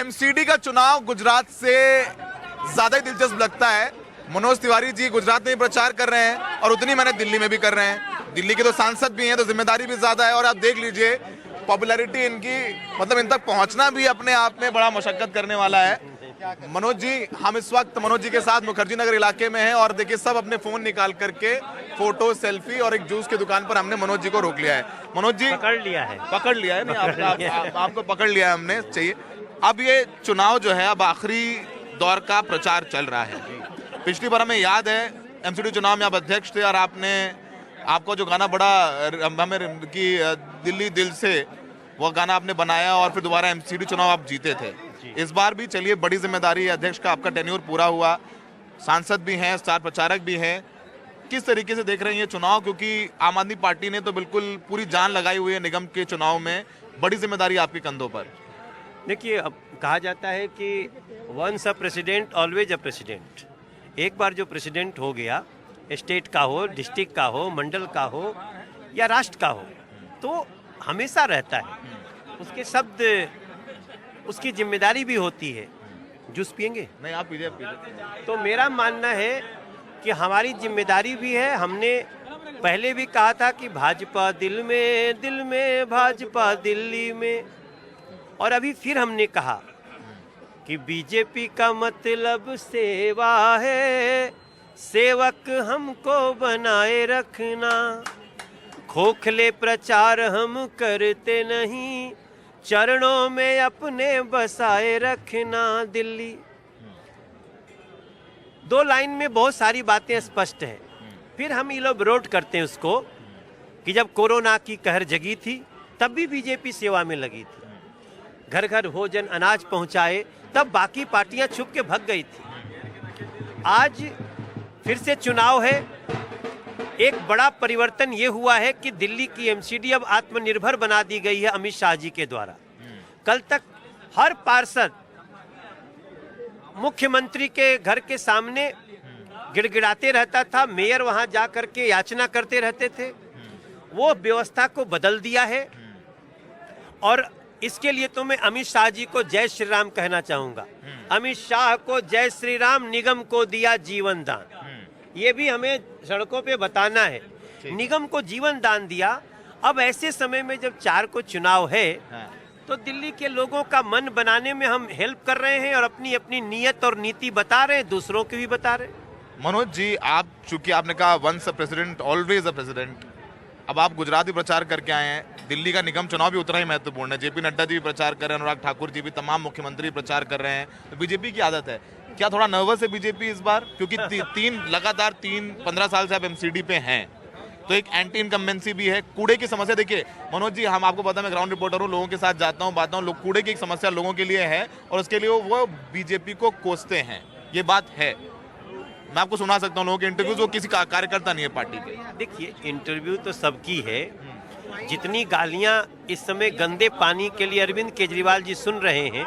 MCD का चुनाव गुजरात से ज्यादा ही दिलचस्प लगता है। मनोज तिवारी जी गुजरात में प्रचार कर रहे हैं और उतनी मेहनत दिल्ली में भी कर रहे हैं। दिल्ली के तो सांसद भी हैं तो जिम्मेदारी भी ज्यादा है। और आप देख लीजिए पॉपुलैरिटी इनकी, मतलब इन तक पहुंचना भी अपने आप में बड़ा मशक्कत करने वाला है। मनोज जी, हम इस वक्त मनोज जी के साथ मुखर्जी नगर इलाके में हैं और देखिए सब अपने फोन निकाल करके फोटो, सेल्फी और एक जूस की दुकान पर हमने मनोज जी को रोक लिया है। मनोज जी पकड़ लिया है नहीं, आपको पकड़ लिया है हमने। चाहिए अब ये चुनाव जो है अब आखिरी दौर का प्रचार चल रहा है। पिछली बार हमें याद है एमसीडी चुनाव में आप अध्यक्ष थे और आपको जो गाना बड़ा हमें कि दिल्ली दिल से वो गाना आपने बनाया और फिर दोबारा एमसीडी चुनाव आप जीते थे। इस बार भी चलिए बड़ी जिम्मेदारी है, अध्यक्ष का आपका टेन्योर पूरा हुआ, सांसद भी हैं, स्टार प्रचारक भी हैं। किस तरीके से देख रहे हैं ये चुनाव, क्योंकि आम आदमी पार्टी ने तो बिल्कुल पूरी जान लगाई हुई है निगम के चुनाव में, बड़ी जिम्मेदारी आपके कंधों पर। देखिए, अब कहा जाता है कि once a president always a president. एक बार जो प्रेसिडेंट हो गया, स्टेट का हो, डिस्ट्रिक्ट का हो, मंडल का हो या राष्ट्र का हो, तो हमेशा रहता है। उसके शब्द, उसकी जिम्मेदारी भी होती है। जूस पियेंगे? नहीं, आप पीजिए। तो मेरा मानना है कि हमारी जिम्मेदारी भी है। हमने पहले भी कहा था कि भाजपा दिल में भाजपा दिल्ली में, और अभी फिर हमने कहा कि बीजेपी का मतलब सेवा है, सेवक हमको बनाए रखना, खोखले प्रचार हम करते नहीं, चरणों में अपने बसाए रखना दिल्ली। दो लाइन में बहुत सारी बातें स्पष्ट हैं। फिर हम इलैबोरेट करते हैं उसको कि जब कोरोना की कहर जगी थी तब भी बीजेपी सेवा में लगी थी, घर घर भोजन अनाज पहुंचाए, तब बाकी पार्टियां छुप के भग गई थी। आज फिर से चुनाव है। एक बड़ा परिवर्तन ये हुआ है कि दिल्ली की एमसीडी अब आत्मनिर्भर बना दी गई है अमित शाह जी के द्वारा। कल तक हर पार्षद मुख्यमंत्री के घर के सामने गिड़गिड़ाते रहता था, मेयर वहां जा करके याचना करते रहते थे। वो व्यवस्था को बदल दिया है और इसके लिए तो मैं अमित शाह जी को जय श्री राम कहना चाहूंगा। अमित शाह को जय श्री राम, निगम को दिया जीवन दान। ये भी हमें सड़कों पे बताना है। निगम को जीवन दान दिया। अब ऐसे समय में जब 4 को चुनाव है तो दिल्ली के लोगों का मन बनाने में हम हेल्प कर रहे हैं और अपनी अपनी नीयत और नीति बता रहे हैं, दूसरों की भी बता रहे हैं। मनोज जी, आप चूंकि आपने कहा once a president always a president, अब आप गुजरात भी प्रचार करके आए हैं, दिल्ली का निगम चुनाव भी उतना ही महत्वपूर्ण है। जेपी नड्डा जी भी प्रचार कर रहे हैं, अनुराग ठाकुर जी भी, तमाम मुख्यमंत्री प्रचार कर रहे हैं। तो बीजेपी की आदत है, क्या थोड़ा नर्वस है बीजेपी इस बार, क्योंकि लगातार 15 साल से आप एमसीडी पे हैं, तो एक एंटी इनकम्बेंसी भी है। कूड़े की समस्या, देखिए मनोज जी, हम आपको पता है मैं ग्राउंड रिपोर्टर हूँ, लोगों के साथ जाता हूँ, बात हूँ, कूड़े की एक समस्या लोगों के लिए है और उसके लिए वो बीजेपी को कोसते हैं, ये बात है। मैं आपको सुना सकता हूँ लोगों के इंटरव्यूज, वो किसी कार्यकर्ता नहीं है पार्टी के। देखिए, इंटरव्यू तो सबकी है। जितनी गालियां इस समय गंदे पानी के लिए अरविंद केजरीवाल जी सुन रहे हैं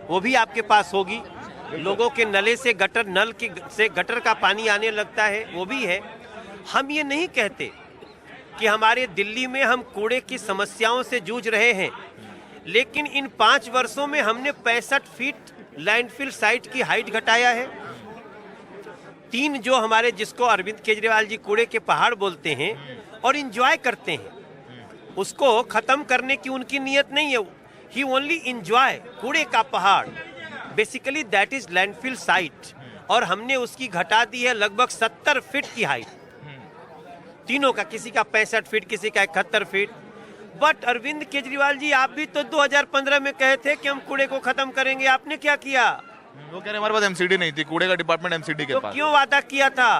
वो भी आपके पास होगी। लोगों के नल से गटर का पानी आने लगता है, वो भी है। हम ये नहीं कहते कि हमारे दिल्ली में हम कूड़े की समस्याओं से जूझ रहे हैं, लेकिन इन 5 वर्षों में हमने 65 फीट लैंडफिल साइट की हाइट घटाया है। 3 जो हमारे, जिसको अरविंद केजरीवाल जी कूड़े के पहाड़ बोलते हैं और इंजॉय करते हैं, उसको खत्म करने की उनकी नीयत नहीं है। ही ओनली इंजॉय कूड़े का पहाड़, basically that is landfill site, और हमने उसकी घटा दी है लगभग 70 फीट की हाइट। तीनों का, किसी का 65 फीट, किसी का 71 फीट। बट अरविंद केजरीवाल जी, आप भी तो 2015 में कहे थे कि हम कूड़े को खत्म करेंगे, आपने क्या किया? वो कह रहे हमारे पास एमसीडी नहीं थी, कूड़े का डिपार्टमेंट एमसीडी के पास। क्यों वादा किया था?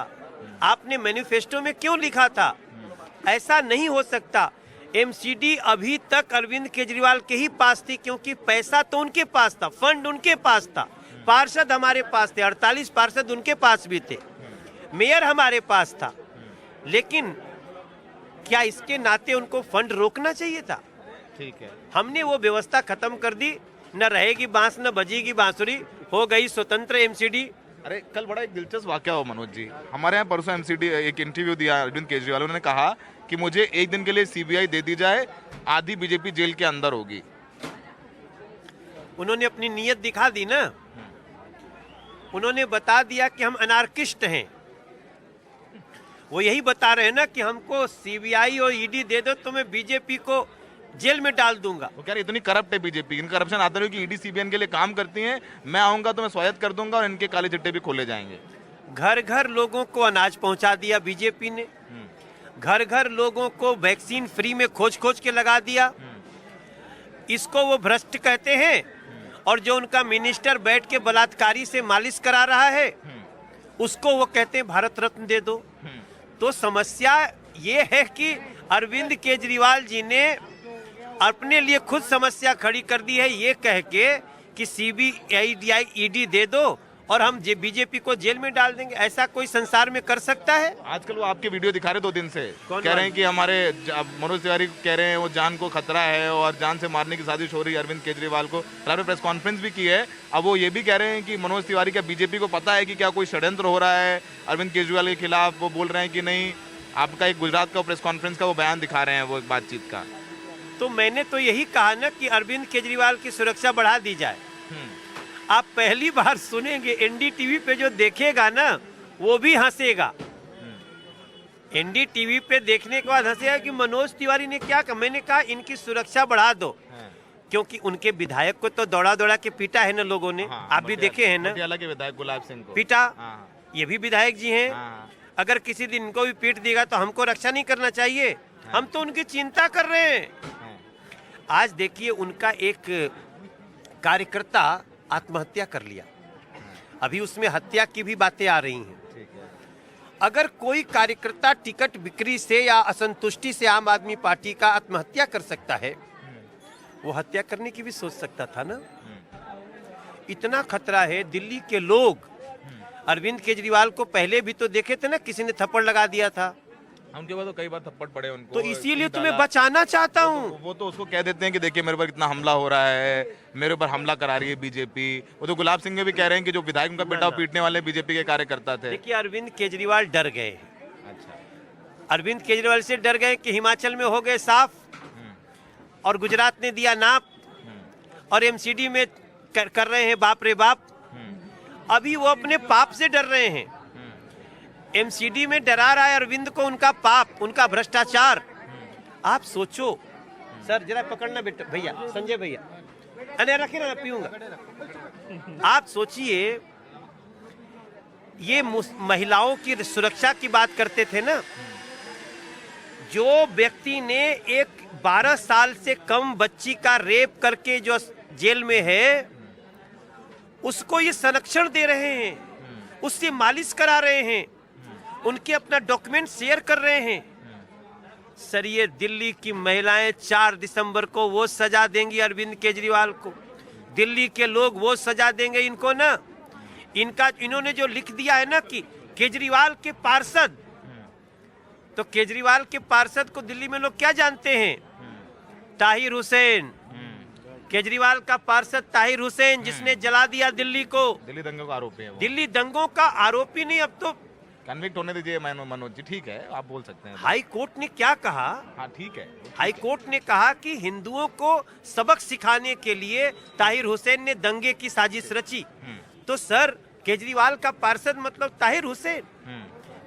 आपने मैनिफेस्टो में क्यों लिखा था? ऐसा नहीं हो सकता। एमसीडी अभी तक अरविंद केजरीवाल के ही पास थी, क्योंकि पैसा तो उनके पास था, फंड उनके पास था, पार्षद हमारे पास थे, 48 पार्षद उनके पास भी थे, मेयर हमारे पास था। लेकिन क्या इसके नाते उनको फंड रोकना चाहिए था? ठीक है, हमने वो व्यवस्था खत्म कर दी। न रहेगी बांस न बजेगी बांसुरी, हो गई स्वतंत्र एमसीडी। अरे कल बड़ा एक दिलचस्प वाकया हो मनोज जी, हमारे यहाँ परसों एमसीडी एक इंटरव्यू दिया अरविंद केजरीवाल, उन्होंने कहा कि मुझे एक दिन के लिए सीबीआई दे दी जाए, आधी बीजेपी जेल के अंदर होगी। उन्होंने अपनी नीयत दिखा दी ना। उन्होंने बता दिया कि हम अनार्किस्ट हैं। वो यही बता रहे हैं ना कि हमको सीबीआई और ईडी दे दो तो मैं बीजेपी को जेल में डाल दूंगा। वो कह रहे इतनी करप्ट है बीजेपी, इन करप्शन आता नहीं कि ईडी सीबीआई के लिए काम करती हैं, मैं आऊंगा तो मैं स्वायत्त कर दूंगा और इनके काले चिट्टे भी खोले जाएंगे। घर घर लोगों को अनाज पहुंचा दिया बीजेपी ने, घर घर लोगों को वैक्सीन फ्री में खोज खोज के लगा दिया। इसको वो भ्रष्ट कहते हैं। और जो उनका मिनिस्टर बैठ के बलात्कारी से मालिश करा रहा है उसको वो कहते हैं भारत रत्न दे दो। तो समस्या ये है कि अरविंद केजरीवाल जी ने अपने लिए खुद समस्या खड़ी कर दी है, ये कह के कि सीबीआई ईडी दे दो और हम बीजेपी को जेल में डाल देंगे। ऐसा कोई संसार में कर सकता है? आजकल वो आपके वीडियो दिखा रहे 2 दिन से, कौन कह रहे हैं कि हमारे मनोज तिवारी कह रहे हैं वो जान को खतरा है और जान से मारने की साजिश हो रही है अरविंद केजरीवाल को। प्राइवेट प्रेस कॉन्फ्रेंस भी की है। अब वो ये भी कह रहे हैं कि मनोज तिवारी क्या बीजेपी को पता है कि क्या कोई षड्यंत्र हो रहा है अरविंद केजरीवाल के खिलाफ? वो बोल रहे हैं कि नहीं। आपका एक गुजरात का प्रेस कॉन्फ्रेंस का वो बयान दिखा रहे हैं, वो एक बातचीत का। तो मैंने तो यही कहा ना कि अरविंद केजरीवाल की सुरक्षा बढ़ा दी जाए। आप पहली बार सुनेंगे, एनडीटीवी पे जो देखेगा ना वो भी हंसेगा। एनडीटीवी पे देखने के बाद हंसेगा कि मनोज तिवारी ने क्या कहा। मैंने कहा इनकी सुरक्षा बढ़ा दो, क्योंकि उनके विधायक को तो दौड़ा दौड़ा के पीटा है ना लोगों ने। आप भी देखे हैं ना, पटियाला के विधायक गुलाब सिंह को पीटा। ये भी विधायक जी हैं। अगर किसी दिन इनको भी पीट देगा तो हमको रक्षा नहीं करना चाहिए? हम तो उनकी चिंता कर रहे हैं। आज देखिए उनका एक कार्यकर्ता आत्महत्या कर लिया, अभी उसमें हत्या की भी बातें आ रही हैं। अगर कोई कार्यकर्ता टिकट बिक्री से या असंतुष्टि से आम आदमी पार्टी का आत्महत्या कर सकता है, वो हत्या करने की भी सोच सकता था ना। इतना खतरा है। दिल्ली के लोग अरविंद केजरीवाल को पहले भी तो देखे थे ना, किसी ने थप्पड़ लगा दिया था। उनके बाद तो कई बार थप्पड़ पड़े उनको। तो इसीलिए तुम्हें बचाना चाहता हूँ। वो तो उसको कह देते हैं कि देखिए मेरे पर कितना हमला हो रहा है, मेरे ऊपर हमला करा रही है बीजेपी। वो तो गुलाब सिंह भी कह रहे हैं कि जो विधायक उनका बेटा पीटने वाले बीजेपी के कार्यकर्ता थे। देखिए अरविंद केजरीवाल डर गए। अच्छा, अरविंद केजरीवाल से डर गए कि हिमाचल में हो गए साफ और गुजरात ने दिया नाप और एमसीडी में कर रहे हैं बाप रे बाप। अभी वो अपने पाप से डर रहे हैं। एमसीडी में डरा रहा है अरविंद को उनका पाप, उनका भ्रष्टाचार। आप सोचो सर, जरा पकड़ना बेटा भैया, संजय भैया, अरे रखे ना, पीऊंगा। आप सोचिए, ये महिलाओं की सुरक्षा की बात करते थे ना, जो व्यक्ति ने एक 12 साल से कम बच्ची का रेप करके जो जेल में है, उसको ये संरक्षण दे रहे हैं, उससे मालिश करा रहे हैं, उनके अपना डॉक्यूमेंट शेयर कर रहे हैं। सर, ये दिल्ली की महिलाएं 4 दिसंबर को वो सजा देंगी अरविंद केजरीवाल को। दिल्ली के लोग वो सजा देंगे इनको ना। इन्होंने जो लिख दिया है ना कि केजरीवाल के पार्षद, तो केजरीवाल के पार्षद को दिल्ली में लोग क्या जानते हैं? ताहिर हुसैन। केजरीवाल का पार्षद ताहिर हुसैन, जिसने जला दिया दिल्ली को। दिल्ली दंगों का आरोपी है वो। दिल्ली दंगों का आरोपी नहीं, अब तो कन्विक्ट होने दीजिए मनोज जी, ठीक है, आप बोल सकते हैं। हाई कोर्ट ने क्या कहा? हाँ ठीक है, हाई कोर्ट ने कहा कि हिंदुओं को सबक सिखाने के लिए ताहिर हुसैन ने दंगे की साजिश रची। तो सर, केजरीवाल का पार्षद मतलब ताहिर हुसैन,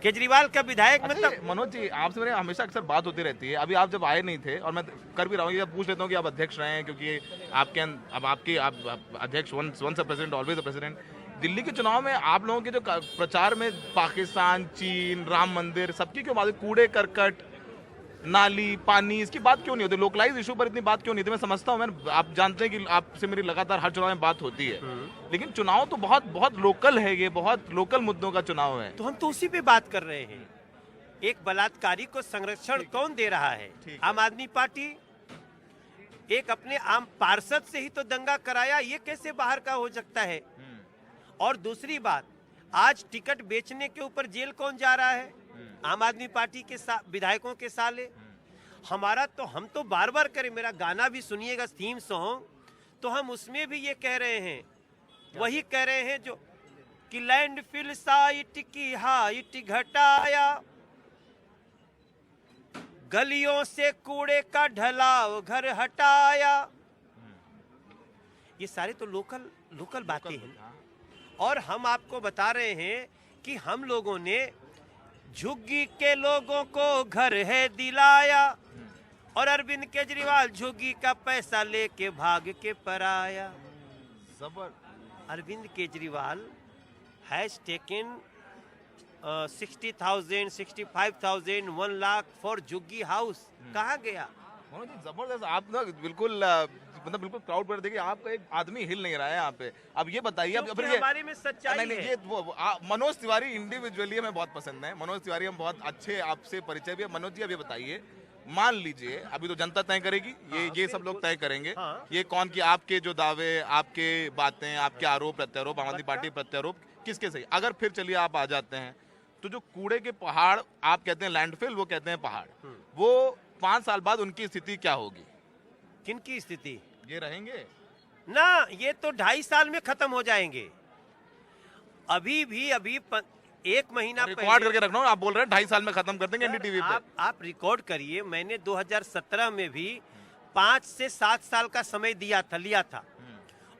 केजरीवाल का विधायक मतलब। मनोज जी, आपसे मेरे हमेशा अक्सर बात होती रहती है। अभी आप जब आए नहीं थे, और मैं कर भी रहा हूँ, पूछ लेता हूँ कि आप अध्यक्ष रहे हैं, क्योंकि आपके अध्यक्ष once a president always a president. Delhi के चुनाव में आप लोगों के जो प्रचार में पाकिस्तान, चीन, राम मंदिर, सबकी क्यों बात? कूड़े करकट, नाली, पानी, इसकी बात क्यों नहीं होती? लोकलाइज इशू पर इतनी बात क्यों नहीं होती? मैं समझता हूँ, आप जानते हैं कि आपसे मेरी लगातार हर चुनाव में बात होती है, लेकिन चुनाव तो बहुत बहुत लोकल है, ये बहुत लोकल मुद्दों का चुनाव है। तो हम तो उसी पे बात कर रहे हैं। एक बलात्कारी को संरक्षण कौन दे रहा है? आम आदमी पार्टी। एक अपने आम पार्षद से ही तो दंगा कराया, ये कैसे बाहर का हो सकता है? और दूसरी बात, आज टिकट बेचने के ऊपर जेल कौन जा रहा है? आम आदमी पार्टी के विधायकों के साले। हम तो बार बार करें, मेरा गाना भी सुनिएगा, थीम सॉन्ग, तो हम उसमें भी ये कह रहे हैं, वही कह रहे हैं जो कि लैंडफिल साइट की हाइट घटाया, गलियों से कूड़े का ढलाव घर हटाया। ये सारे तो लोकल लोकल बातें हैं। हाँ। और हम आपको बता रहे हैं कि हम लोगों ने झुग्गी के लोगों को घर है दिलाया, और अरविंद केजरीवाल झुग्गी का पैसा लेके भाग के पराया। जबर। Arvind Kejriwal has taken 60,000, 65,000, 1 lakh for jhuggi house. कहाँ गया? मनोज जी जबरदस्त, आप ना बिल्कुल मतलब बिल्कुल क्राउड पर देखिए, आपका एक आदमी हिल नहीं रहा है यहाँ पे। अब ये बताइए, अब क्योंकि हमारे में सच्चाई नहीं, है। ये मनोज तिवारी इंडिविजुअली हमें बहुत पसंद है। मनोज तिवारी हम बहुत अच्छे आपसे परिचय भी है। मनोज जी अब ये बताइए, मान लीजिए अभी तो जनता तय करेगी, ये सब लोग तय करेंगे हाँ। ये कौन की आपके जो दावे, आपके बातें, आपके आरोप प्रत्यारोप, आम आदमी पार्टी प्रत्यारोप किसके सही। अगर फिर चलिए आप आ जाते हैं तो जो कूड़े के पहाड़ आप कहते हैं लैंडफिल, वो कहते हैं पहाड़, वो 5 साल बाद उनकी स्थिति क्या होगी? किनकी स्थिति? ये रहेंगे ना, ये तो 2.5 साल में खत्म हो जाएंगे। अभी 1 महीना रिकॉर्ड करके रखना। आप बोल रहे हैं 2.5 साल में खत्म कर देंगे एनडीटीवी पे। आप रिकॉर्ड करिए। मैंने 2017 में भी 5 से 7 साल का समय लिया था।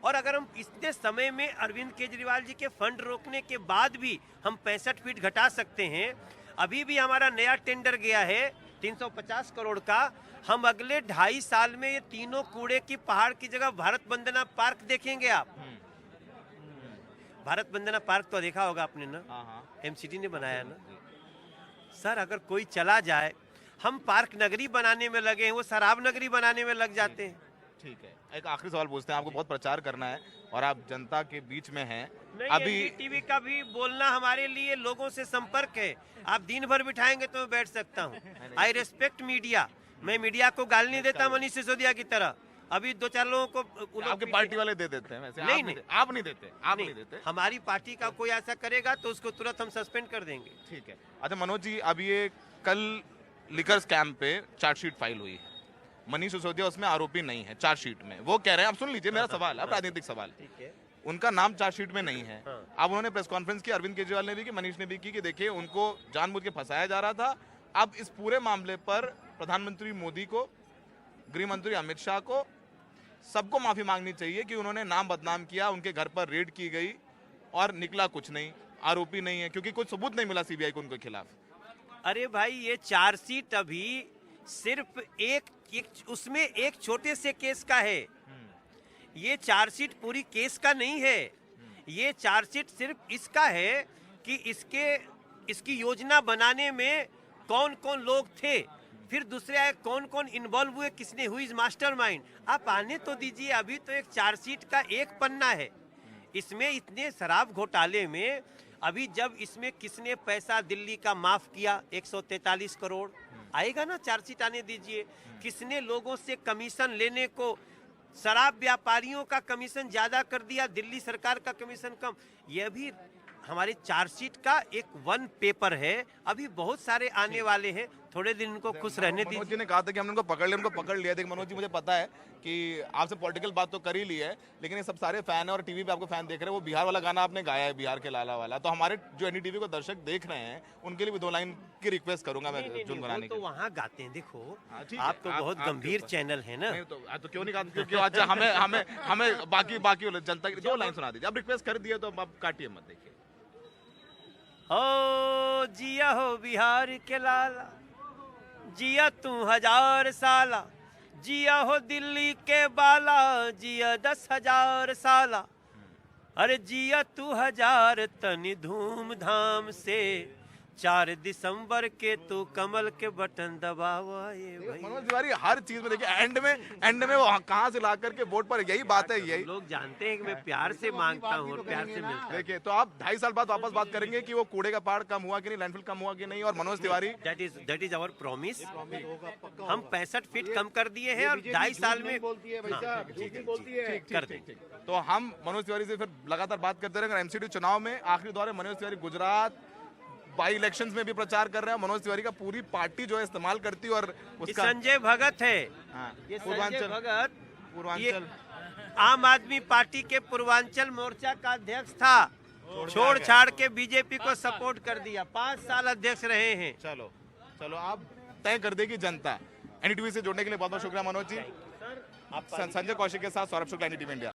और अगर हम इतने समय में अरविंद केजरीवाल जी के फंड रोकने के बाद भी हम 65 फीट घटा सकते हैं। अभी भी हमारा नया टेंडर गया है 350 करोड़ का। हम अगले 2.5 साल में ये तीनों कूड़े की पहाड़ की जगह भारत वंदना पार्क देखेंगे आप। भारत वंदना पार्क तो देखा होगा आपने ना, एमसीडी ने बनाया ना। सर अगर कोई चला जाए, हम पार्क नगरी बनाने में लगे हैं, वो शराब नगरी बनाने में लग जाते हैं। ठीक है, एक आखिरी सवाल पूछते हैं, आपको बहुत प्रचार करना है और आप जनता के बीच में हैं अभी टीवी का भी बोलना हमारे लिए लोगों से संपर्क है। आप दिन भर बिठाएंगे तो मैं बैठ सकता हूँ। आई रेस्पेक्ट मीडिया। मैं मीडिया को गाली नहीं देता मनीष सिसोदिया की तरह। अभी 2-4 लोगों को आपके पार्टी वाले दे देते हैं वैसे। नहीं, आप नहीं देते, आप नहीं देते। हमारी पार्टी का कोई ऐसा करेगा तो उसको तुरंत हम सस्पेंड कर देंगे। ठीक है। अच्छा मनोज जी, अब ये कल लिकर स्कैम पे चार्जशीट फाइल हुई है, मनीष सिसोदिया उसमें आरोपी नहीं है चार्जशीट में। वो कह रहे हैं, आप सुन लीजिए मेरा सवाल है, राजनीतिक सवाल, ठीक है, उनका नाम चार्जशीट में नहीं है। अब उन्होंने प्रेस कॉन्फ्रेंस की, अरविंद केजरीवाल ने भी की, मनीष ने भी की, कि देखिए उनको जानबूझ के फंसाया जा रहा था। अब इस पूरे मामले पर प्रधानमंत्री मोदी को, गृह मंत्री अमित शाह को, सबको माफी मांगनी चाहिए कि उन्होंने नाम बदनाम किया। उनके घर पर रेड की गई और निकला कुछ नहीं, आरोपी नहीं है, क्योंकि कोई सबूत नहीं मिला सीबीआई को उनके खिलाफ। अरे भाई, ये चार्जशीट अभी सिर्फ उसमें एक छोटे से केस का है। ये चार्जशीट पूरी केस का नहीं है। ये चार्जशीट सिर्फ इसका है कि इसकी योजना बनाने में कौन कौन लोग थे, फिर दूसरे आए कौन कौन इन्वॉल्व हुए, किसने हुई मास्टरमाइंड। आप आने तो दीजिए। अभी तो एक चार्जशीट का एक पन्ना है। इसमें इतने शराब घोटाले में अभी जब इसमें किसने पैसा दिल्ली का माफ किया 143 करोड़, आएगा ना, चार्जशीट आने दीजिए। किसने लोगों से कमीशन लेने को, शराब व्यापारियों का कमीशन ज्यादा कर दिया, दिल्ली सरकार का कमीशन कम। यह भी हमारे चार्जशीट का एक 1 पेपर है। अभी बहुत सारे आने वाले हैं, थोड़े दिन उनको खुश रहने दीजिए। मनोज जी ने कहा था कि हमने उनको पकड़ लिया, उनको पकड़ लिया। देखिए मनोज जी, मुझे पता है कि आपसे पॉलिटिकल बात तो कर ही ली है, लेकिन ये सब सारे फैन है और टीवी पे आपको फैन देख रहे हैं। वो बिहार वाला गाना आपने गाया है, बिहार के लाला वाला, तो हमारे जो एनडीटीवी को दर्शक देख रहे हैं उनके लिए भी 2 लाइन की रिक्वेस्ट करूंगा मैं गुनगुनाने तो वहाँ गाते हैं। देखो ठीक है, आप तो बहुत गंभीर चैनल है ना। तो क्यों नहीं गाते? क्योंकि अच्छा हमें बाकी जनता की 2 लाइन सुना दीजिए। अब रिक्वेस्ट कर दिया तो अब काटिए मत। देखिए, हो जिया हो बिहार के लाला, जिया तू 1000 साला, जिया हो दिल्ली के बाला, जिया 10,000 साला। अरे जिया तू 1000 तनी धूमधाम से, 4 दिसंबर के तू कमल के बटन दबावा। ये मनोज तिवारी हर चीज में देखिए एंड में वो कहां से ला करके वोट पर, यही बात है। यही लोग जानते हैं कि मैं प्यार से मांगता हूँ और प्यार से मिलता हूँ। देखिए, तो आप 2.5 साल बाद वापस बात करेंगे कि वो कूड़े का पहाड़ कम हुआ कि नहीं, लैंडफिल कम हुआ कि नहीं। और Manoj Tiwari, that is our promise. हम 65 फीट कम कर दिए हैं और 2.5 साल में कर देंगे। तो हम मनोज तिवारी से फिर लगातार बात करते रहेंगे। एमसीडी चुनाव में आखिरी दौर है। मनोज तिवारी गुजरात बाई इलेक्शंस में भी प्रचार कर रहे हैं। मनोज तिवारी का पूरी पार्टी जो है इस्तेमाल करती है। और उसका संजय भगत है। ये संजय भगत पूर्वांचल आम आदमी पार्टी के पूर्वांचल मोर्चा का अध्यक्ष था, छोड़ छाड़ के बीजेपी को सपोर्ट कर दिया। 5 साल अध्यक्ष रहे हैं। चलो आप तय कर देगी जनता। एनडीटीवी से जुड़ने के लिए बहुत बहुत शुक्रिया मनोज जी। संजय कौशिक के साथ सौरभ शुक्ला, एनडीटीवी इंडिया।